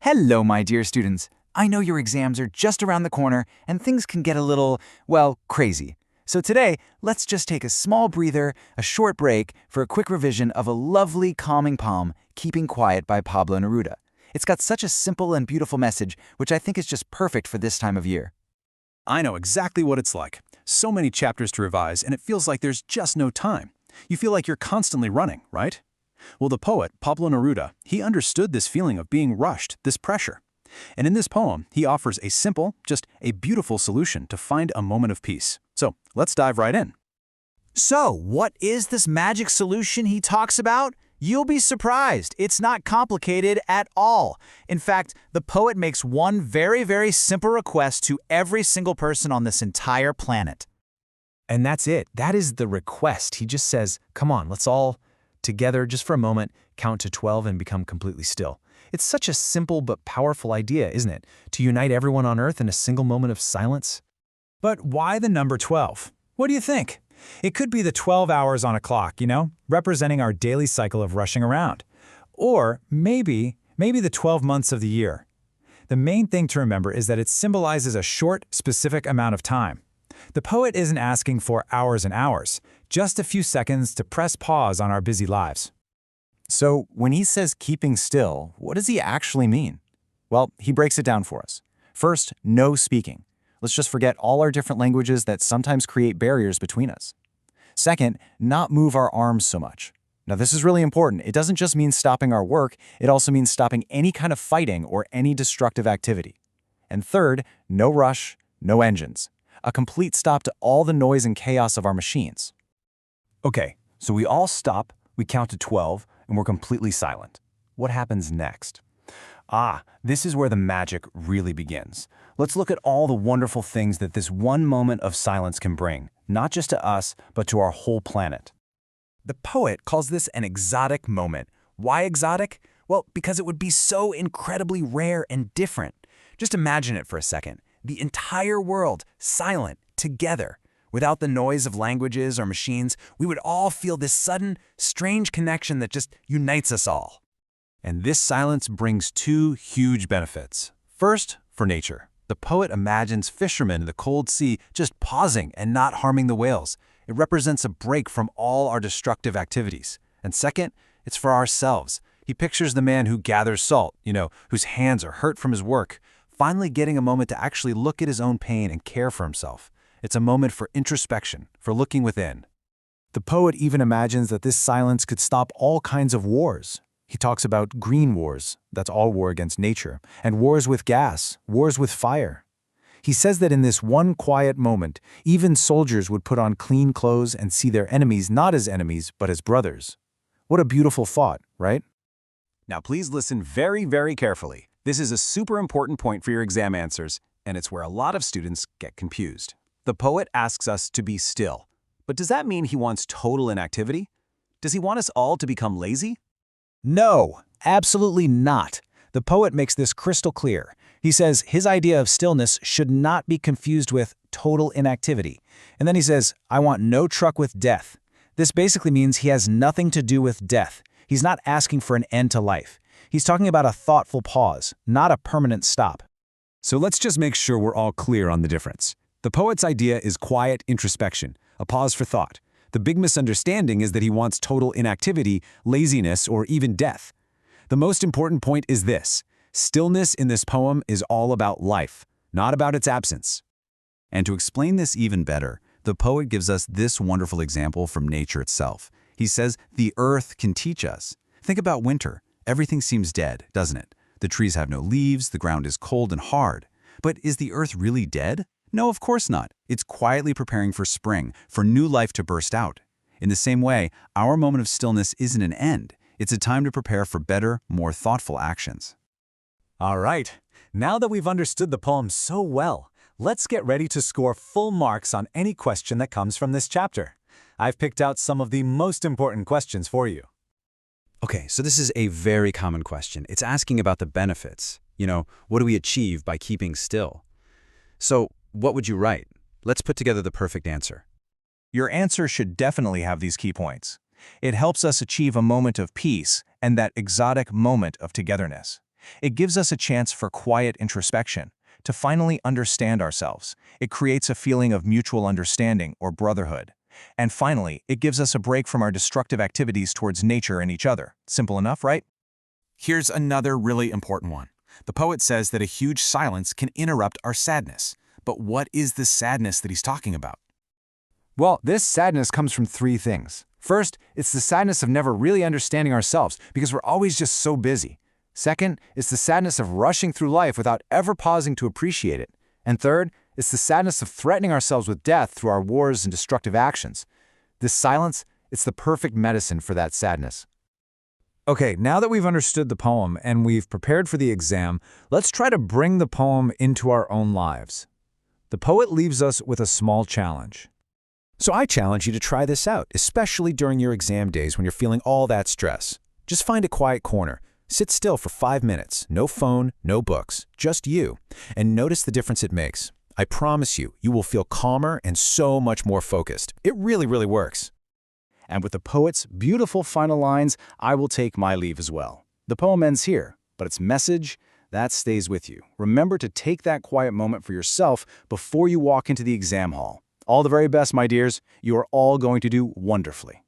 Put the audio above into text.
Hello, my dear students. I know your exams are just around the corner and things can get a little, well, crazy. So today, let's just take a small breather, a short break, for a quick revision of a lovely, calming poem, Keeping Quiet by Pablo Neruda. It's got such a simple and beautiful message, which I think is just perfect for this time of year. I know exactly what it's like. So many chapters to revise, and it feels like there's just no time. You feel like you're constantly running, right? Well, the poet, Pablo Neruda, he understood this feeling of being rushed, this pressure. And in this poem, he offers a simple, just a beautiful solution to find a moment of peace. So let's dive right in. So, what is this magic solution he talks about? You'll be surprised. It's not complicated at all. In fact, the poet makes one very simple request to every single person on this entire planet. And that's it. That is the request. He just says, come on, let's all together, just for a moment, count to 12 and become completely still. It's such a simple but powerful idea, isn't it? To unite everyone on Earth in a single moment of silence. But why the number 12? What do you think? It could be the 12 hours on a clock, representing our daily cycle of rushing around. Or maybe the 12 months of the year. The main thing to remember is that it symbolizes a short, specific amount of time. The poet isn't asking for hours and hours, just a few seconds to press pause on our busy lives. So when he says keeping still, what does he actually mean? Well, he breaks it down for us. First, no speaking. Let's just forget all our different languages that sometimes create barriers between us. Second, not move our arms so much. Now this is really important. It doesn't just mean stopping our work, it also means stopping any kind of fighting or any destructive activity. And third, no rush, no engines. A complete stop to all the noise and chaos of our machines. Okay, so we all stop, we count to 12, and we're completely silent. What happens next? This is where the magic really begins. Let's look at all the wonderful things that this one moment of silence can bring, not just to us, but to our whole planet. The poet calls this an exotic moment. Why exotic? Well, because it would be so incredibly rare and different. Just imagine it for a second. The entire world, silent, together. Without the noise of languages or machines, we would all feel this sudden, strange connection that just unites us all. And this silence brings two huge benefits. First, for nature. The poet imagines fishermen in the cold sea just pausing and not harming the whales. It represents a break from all our destructive activities. And second, it's for ourselves. He pictures the man who gathers salt, whose hands are hurt from his work, finally getting a moment to actually look at his own pain and care for himself. It's a moment for introspection, for looking within. The poet even imagines that this silence could stop all kinds of wars. He talks about green wars, that's all war against nature, and wars with gas, wars with fire. He says that in this one quiet moment, even soldiers would put on clean clothes and see their enemies not as enemies, but as brothers. What a beautiful thought, right? Now please listen very carefully. This is a super important point for your exam answers, and it's where a lot of students get confused. The poet asks us to be still. But does that mean he wants total inactivity? Does he want us all to become lazy? No, absolutely not. The poet makes this crystal clear. He says his idea of stillness should not be confused with total inactivity. And then he says, I want no truck with death. This basically means he has nothing to do with death. He's not asking for an end to life. He's talking about a thoughtful pause, not a permanent stop. So let's just make sure we're all clear on the difference. The poet's idea is quiet introspection, a pause for thought. The big misunderstanding is that he wants total inactivity, laziness, or even death. The most important point is this: stillness in this poem is all about life, not about its absence. And to explain this even better, the poet gives us this wonderful example from nature itself. He says the earth can teach us. Think about winter. Everything seems dead, doesn't it? The trees have no leaves, the ground is cold and hard. But is the earth really dead? No, of course not. It's quietly preparing for spring, for new life to burst out. In the same way, our moment of stillness isn't an end. It's a time to prepare for better, more thoughtful actions. All right, now that we've understood the poem so well, let's get ready to score full marks on any question that comes from this chapter. I've picked out some of the most important questions for you. Okay, so this is a very common question. It's asking about the benefits. What do we achieve by keeping still? So, what would you write? Let's put together the perfect answer. Your answer should definitely have these key points. It helps us achieve a moment of peace and that exotic moment of togetherness. It gives us a chance for quiet introspection, to finally understand ourselves. It creates a feeling of mutual understanding or brotherhood. And finally, it gives us a break from our destructive activities towards nature and each other. Simple enough, right? Here's another really important one. The poet says that a huge silence can interrupt our sadness. But what is the sadness that he's talking about? Well, this sadness comes from three things. First, it's the sadness of never really understanding ourselves because we're always just so busy. Second, it's the sadness of rushing through life without ever pausing to appreciate it. And third, it's the sadness of threatening ourselves with death through our wars and destructive actions. This silence, it's the perfect medicine for that sadness. Okay, now that we've understood the poem and we've prepared for the exam, let's try to bring the poem into our own lives. The poet leaves us with a small challenge. So I challenge you to try this out, especially during your exam days when you're feeling all that stress. Just find a quiet corner. Sit still for 5 minutes. No phone, no books, just you. And notice the difference it makes. I promise you, you will feel calmer and so much more focused. It really, really works. And with the poet's beautiful final lines, I will take my leave as well. The poem ends here, but its message, that stays with you. Remember to take that quiet moment for yourself before you walk into the exam hall. All the very best, my dears. You are all going to do wonderfully.